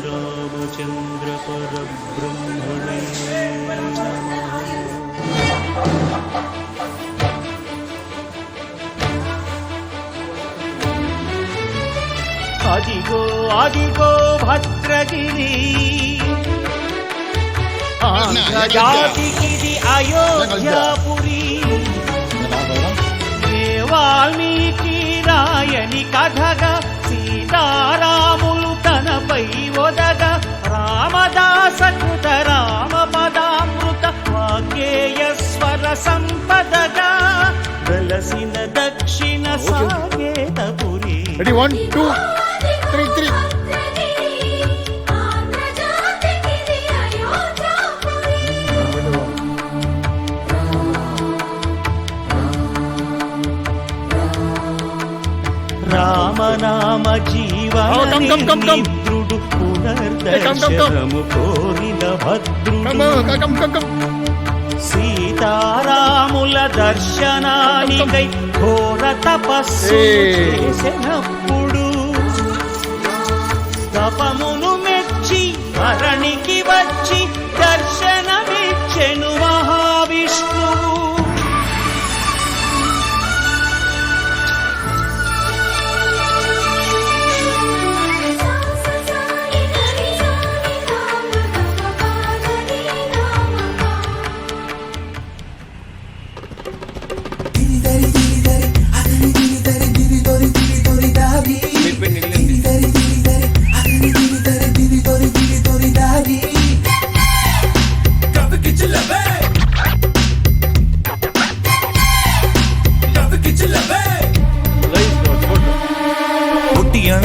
శ్రీరామచంద్ర పరబ్రహ్మణే అదిగో అదిగో భద్రగిరి ఆంధ్రజాతికిది అయోధ్యాపురి వాల్మీకి రాయని కథగా సీతారాములు తనపై ఒదగ రామదాస కృత రామ పదామృత వాగ్గేయ స్వర సంపదగా వెలసిన దక్షిణ సాకేతపురి. 1 2 3 3 రామనామ జీవనుడు పునర్దర్శనము కోరిన భద్రుడు సీతారాముల దర్శనానికై ఘోర తపస్సు చేసినప్పుడు తపమును మెచ్చి ధరణికి వచ్చి దర్శనమిచ్చెను మహావిష్ణువు.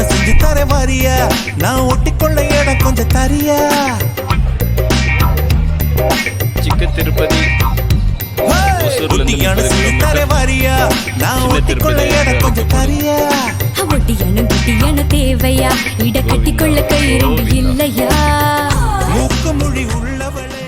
செஞ்சு தர வாரியா நான் ஒட்டிக்கொள்ள இடம் கொஞ்சம் தரியா சிக்க திருப்பதி செஞ்சு தர வாரியா நான் ஒட்டிக்கொள்ள இடம் கொஞ்சம் தரியா ஒட்டியான தேவையா இட கட்டிக்கொள்ள கை ரெண்டு இல்லையா மூக்கு மொழி உள்ளவளே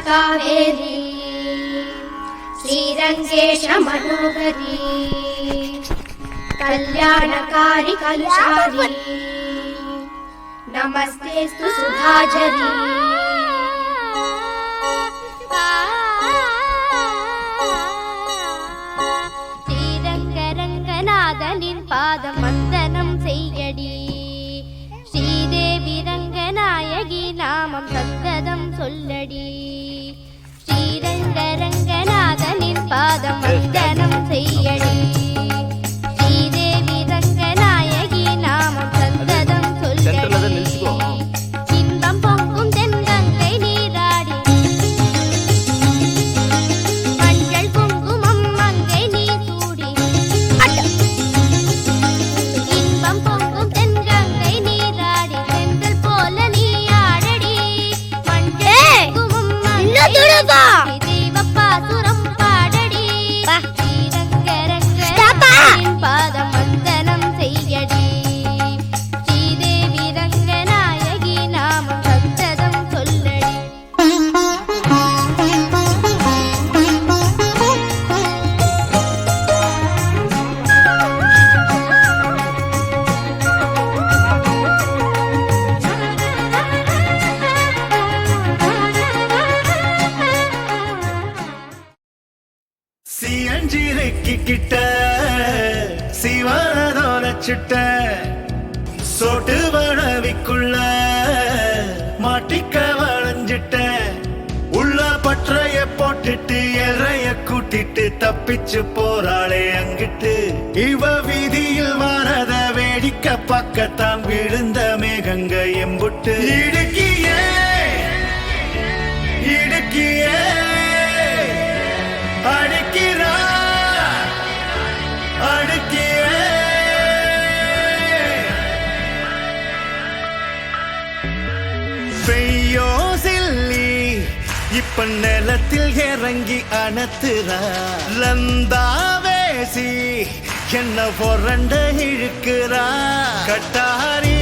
कावेरी श्रीरंगेश मनोहरी कल्याणकारी कलुषारी नमस्तेस्तु सुधाझरी श्रीरंगरंगनाथनिन पादमंदनं सेय्यडी श्रीदेवी रंगनायकी नामं அவ்வளவுதான். தெய்வப்பாசுரம் பாடடி பாதம் வந்தனம் செய்யடி ஸ்ரீதேவி ரங்கநாயகி நாமம் சந்ததம் சொல்லடி. சியஞ்சிரைக்கு கிட்ட சிவனதோர சுட்ட சோட்டு வளவிக்குள்ள மாட்டிக்க வளைஞ்சிட்ட உள்ள பற்றைய போட்டுட்டு எறைய கூட்டிட்டு தப்பிச்சு போறாளே அங்கிட்டு இவ வீதியில் வாரத வேடிக்கை பக்கத்தான் விழுந்த மேகங்க எம்புட்டு இடுக்கியே இடுக்கியே அடிக்கிறா அடிக்கியே பெய்யோ சில்லி இப்ப நிலத்தில் இறங்கி அணத்துறா லந்தாவேசி என்ன பொறண்ட இழுக்கிறா கட்டாரி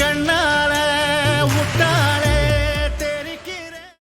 கண்ணால முட்டாள